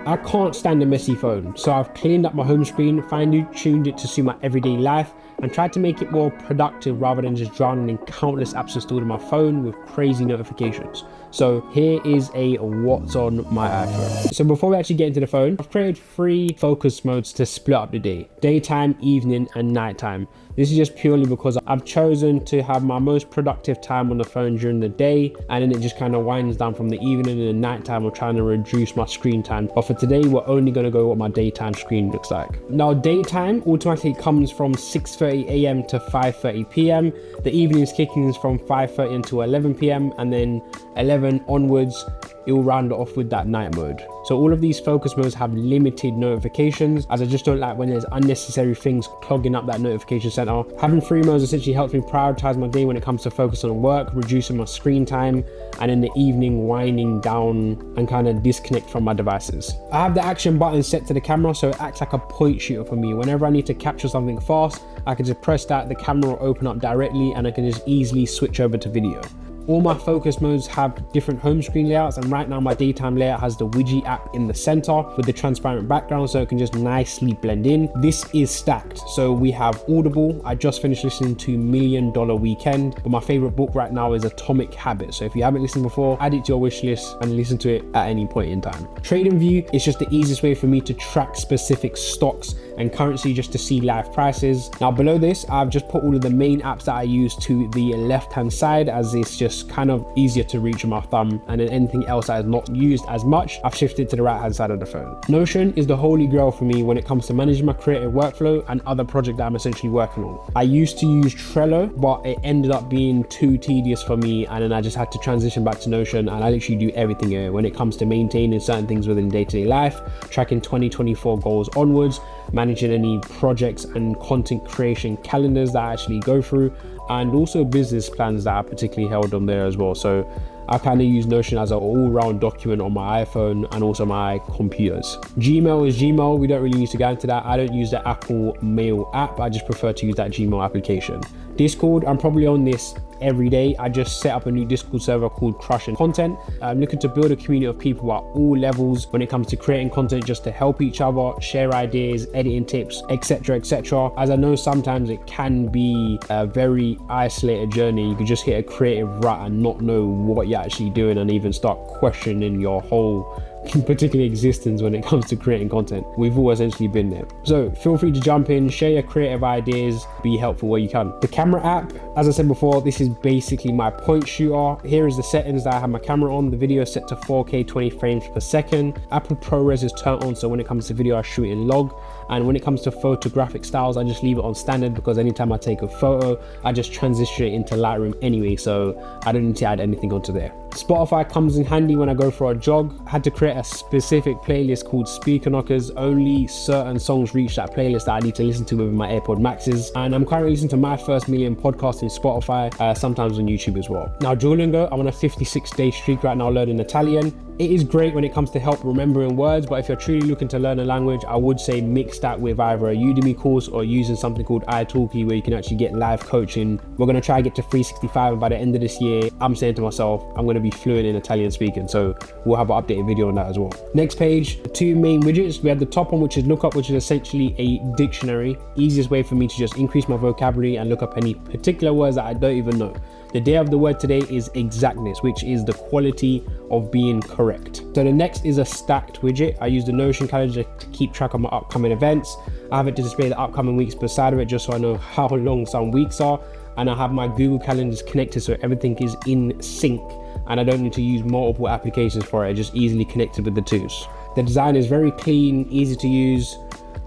I can't stand a messy phone, so I've cleaned up my home screen, fine-tuned it to suit my everyday life, and tried to make it more productive rather than just drowning in countless apps installed on my phone with crazy notifications. So here is a what's on my iPhone. So before we actually get into the phone, I've created 3 focus modes to split up the day: daytime, evening, and nighttime. This is just purely because I've chosen to have my most productive time on the phone during the day, and then it just kind of winds down from the evening, and the nighttime we're trying to reduce my screen time. But for today, we're only going to go what my daytime screen looks like. Now, daytime automatically comes from 6:30 a.m. to 5:30 p.m. The evening's kicking is from 5:30 until 11 p.m. and then 11 onwards, it will round it off with that night mode. So all of these focus modes have limited notifications, as I just don't like when there's unnecessary things clogging up that notification center. Having 3 modes essentially helps me prioritize my day when it comes to focusing on work, reducing my screen time, and in the evening winding down and kind of disconnect from my devices. I have the action button set to the camera, so it acts like a point shooter for me. Whenever I need to capture something fast, I can just press that, the camera will open up directly, and I can just easily switch over to video. All my focus modes have different home screen layouts, and right now my daytime layout has the Widgy app in the center with the transparent background, so it can just nicely blend in. This is stacked, so we have Audible. I just finished listening to $1 Million Weekend, but my favorite book right now is Atomic Habits. So if you haven't listened before, add it to your wish list and listen to it at any point in time. TradingView is just the easiest way for me to track specific stocks and currency, just to see live prices. Now below this, I've just put all of the main apps that I use to the left hand side, as it's just kind of easier to reach with my thumb, and then anything else that is not used as much, I've shifted to the right hand side of the phone. Notion is the holy grail for me when it comes to managing my creative workflow and other projects that I'm essentially working on. I used to use Trello, but it ended up being too tedious for me, and then I just had to transition back to Notion, and I literally do everything here when it comes to maintaining certain things within day-to-day life, tracking 2024 goals onwards, managing any projects and content creation calendars that I actually go through, and also business plans that are particularly held on there as well. So I kind of use Notion as an all-round document on my iPhone and also my computers. Gmail is Gmail. We don't really need to go into that. I don't use the Apple Mail app. I just prefer to use that Gmail application. Discord, I'm probably on this every day. I just set up a new Discord server called Crushing Content. I'm looking to build a community of people at all levels when it comes to creating content, just to help each other, share ideas, editing tips, etc, etc. As I know sometimes it can be a very isolated journey. You can just hit a creative rut and not know what you're actually doing, and even start questioning your whole particular existence when it comes to creating content. We've all essentially been there. So feel free to jump in, share your creative ideas, be helpful where you can. The camera app, as I said before, this is basically my point shooter. Here is the settings that I have my camera on. The video is set to 4K 20 frames per second. Apple ProRes is turned on, so when it comes to video I shoot in log, and when it comes to photographic styles I just leave it on standard, because anytime I take a photo I just transition it into Lightroom anyway, so I don't need to add anything onto there. Spotify comes in handy when I go for a jog. I had to create a specific playlist called Speaker Knockers. Only certain songs reach that playlist that I need to listen to with my AirPod Maxes, and I'm currently listening to My First Million podcast in Spotify, sometimes on YouTube as well. Now Duolingo, I'm on a 56-day streak right now learning Italian. It is great when it comes to help remembering words, but if you're truly looking to learn a language, I would say mix that with either a Udemy course or using something called italki, where you can actually get live coaching. We're going to try to get to 365, and by the end of this year, I'm saying to myself, I'm going to be fluent in Italian speaking, so we'll have an updated video on that as well. Next page, 2 main widgets. We have the top one, which is Lookup, which is essentially a dictionary. Easiest way for me to just increase my vocabulary and look up any particular words that I don't even know. The day of the word today is exactness, which is the quality of being correct. So the next is a stacked widget. I use the Notion calendar to keep track of my upcoming events. I have it to display the upcoming weeks beside of it, just so I know how long some weeks are. And I have my Google calendars connected, so everything is in sync, and I don't need to use multiple applications for it. Just easily connected with the tools. The design is very clean, easy to use,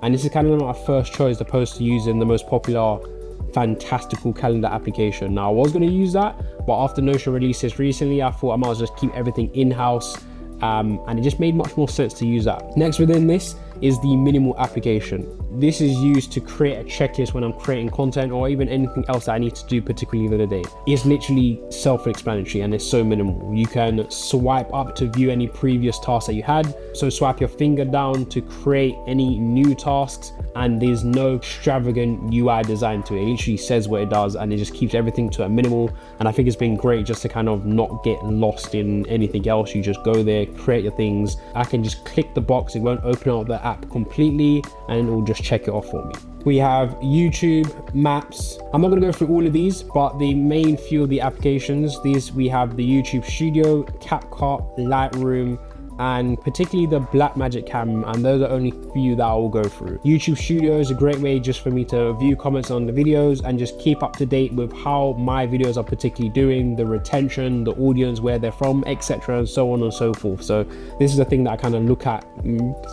and this is kind of my first choice opposed to using the most popular fantastical calendar application. Now I was going to use that, but after Notion released this recently, I thought I might as well just keep everything in-house, and it just made much more sense to use that. Next within this is the minimal application. this is used to create a checklist when I'm creating content or even anything else that I need to do particularly the other day. It's literally self-explanatory and it's so minimal. You can swipe up to view any previous tasks that you had. So swipe your finger down to create any new tasks, and there's no extravagant UI design to it. It literally says what it does and it just keeps everything to a minimal. And I think it's been great just to kind of not get lost in anything else. You just go there, create your things. I can just click the box, it won't open up the app completely and it will just check it off for me. We have YouTube, Maps. I'm not going to go through all of these, but the main few of the applications, we have the YouTube Studio, Capcut, Lightroom, and particularly the Blackmagic Cam, and those are only few that I will go through. YouTube Studio is a great way just for me to view comments on the videos and just keep up to date with how my videos are particularly doing, the retention, the audience, where they're from, etc., and so on and so forth. So this is a thing that I kind of look at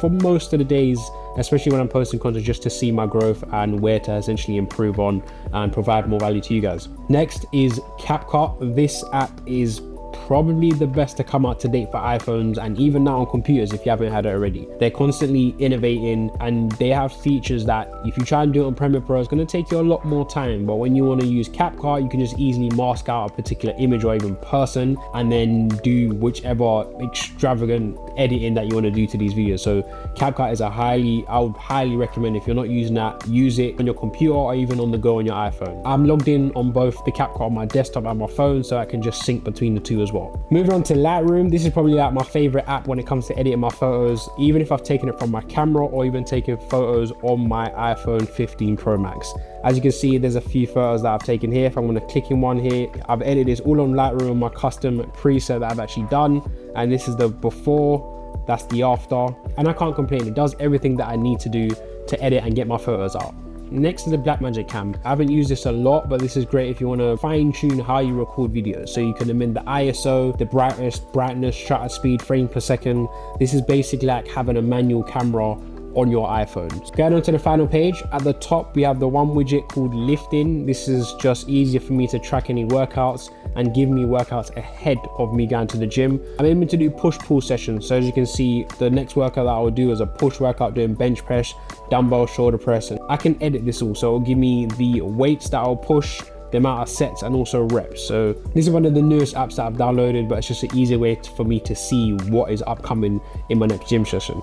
for most of the days, especially when I'm posting content, just to see my growth and where to essentially improve on and provide more value to you guys. Next is Capcut. This app is probably the best to come out to date for iPhones and even now on computers if you haven't had it already. They're constantly innovating and they have features that if you try and do it on Premiere Pro, it's going to take you a lot more time. But when you want to use Capcut, you can just easily mask out a particular image or even person and then do whichever extravagant editing that you want to do to these videos. So Capcut is I would highly recommend, if you're not using that, use it on your computer or even on the go on your iPhone. I'm logged in on both the Capcut on my desktop and my phone, so I can just sync between the two as well. Moving on to Lightroom, this is probably like my favorite app when it comes to editing my photos, even if I've taken it from my camera or even taken photos on my iPhone 15 Pro Max. As you can see, there's a few photos that I've taken here. If I'm going to click in one here, I've edited this all on Lightroom, my custom preset that I've actually done. And this is the before, that's the after. And I can't complain, it does everything that I need to do to edit and get my photos out. Next is the Blackmagic Cam. I haven't used this a lot, but this is great if you want to fine tune how you record videos. So you can amend the ISO, the brightness, shutter speed, frame per second. This is basically like having a manual camera on your iPhone. Going on to the final page, at the top we have the one widget called Liftin. This is just easier for me to track any workouts and give me workouts ahead of me going to the gym. I'm aiming to do push-pull sessions, so as you can see, the next workout that I will do is a push workout doing bench press, dumbbell, shoulder press, and I can edit this all, so it'll give me the weights that I'll push, the amount of sets, and also reps. So this is one of the newest apps that I've downloaded, but it's just an easier way for me to see what is upcoming in my next gym session.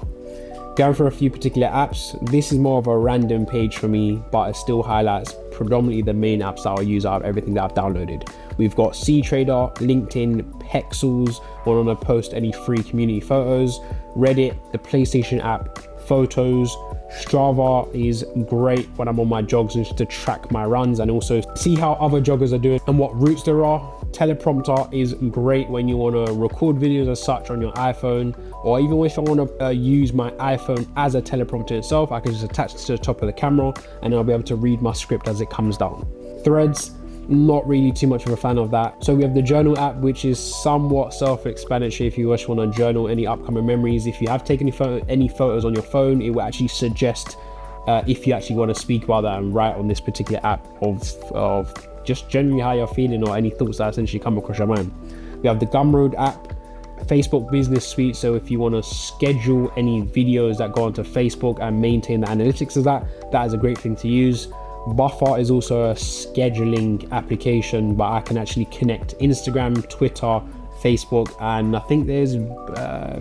Going for a few particular apps, this is more of a random page for me, but it still highlights predominantly the main apps that I'll use out of everything that I've downloaded. We've got CTrader, LinkedIn, Pexels, when I want to post any free community photos, Reddit, the PlayStation app, Photos. Strava is great when I'm on my jogs and just to track my runs and also see how other joggers are doing and what routes there are. Teleprompter is great when you want to record videos as such on your iPhone, or even if I want to use my iPhone as a teleprompter itself, I can just attach it to the top of the camera and I'll be able to read my script as it comes down. Threads, not really too much of a fan of that. So we have the journal app, which is somewhat self-explanatory if you just want to journal any upcoming memories. If you have taken any photos on your phone, it will actually suggest if you actually want to speak about that and write on this particular app of just generally how you're feeling or any thoughts that essentially come across your mind. We have the Gumroad app, Facebook Business Suite, so if you want to schedule any videos that go onto Facebook and maintain the analytics of that is a great thing to use. Buffer is also a scheduling application, but I can actually connect Instagram, Twitter, Facebook, and I think there's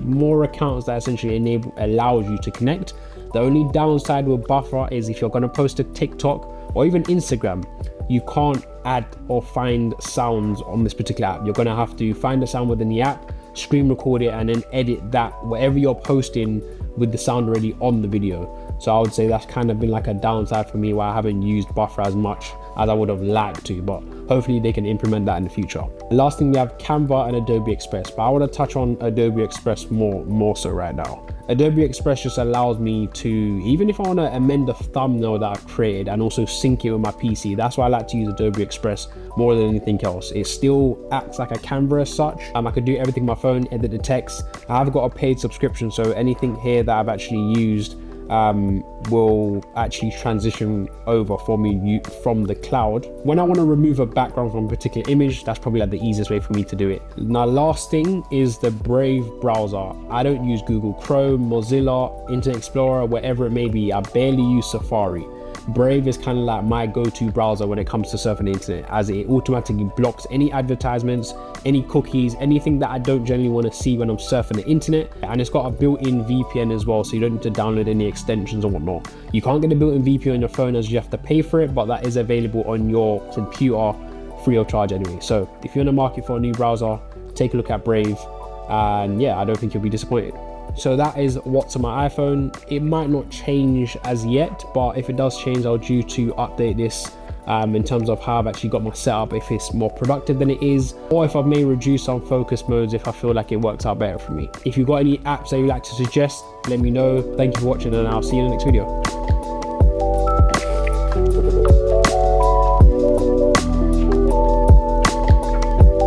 more accounts that essentially allows you to connect. The only downside with Buffer is if you're going to post to TikTok or even Instagram, you can't add or find sounds on this particular app. You're going to have to find a sound within the app, screen record it, and then edit that whatever you're posting with the sound already on the video. So I would say that's kind of been like a downside for me, where I haven't used Buffer as much as I would have liked to, but hopefully they can implement that in the future. The last thing, we have Canva and Adobe Express, but I want to touch on Adobe Express more so right now. Adobe Express just allows me to, even if I want to amend the thumbnail that I've created and also sync it with my PC, that's why I like to use Adobe Express more than anything else. It still acts like a Canva as such. I could do everything on my phone, edit the text. I have got a paid subscription, so anything here that I've actually used, will actually transition over for me from the cloud. When I want to remove a background from a particular image, that's probably like the easiest way for me to do it. Now, last thing is the Brave browser. I don't use Google Chrome, Mozilla, Internet Explorer, whatever it may be. I barely use Safari. Brave is kind of like my go-to browser when it comes to surfing the internet, as it automatically blocks any advertisements, any cookies, anything that I don't generally want to see when I'm surfing the internet. And it's got a built-in VPN as well, so you don't need to download any extensions or whatnot. You can't get a built-in VPN on your phone, as you have to pay for it, but that is available on your computer free of charge anyway. So if you're in the market for a new browser, take a look at Brave, and yeah, I don't think you'll be disappointed. So that is what's on my iPhone. It might not change as yet, but if it does change, I'll due to update this in terms of how I've actually got my setup, if it's more productive than it is, or if I may reduce some focus modes if I feel like it works out better for me. If you've got any apps that you'd like to suggest, let me know. Thank you for watching, and I'll see you in the next video.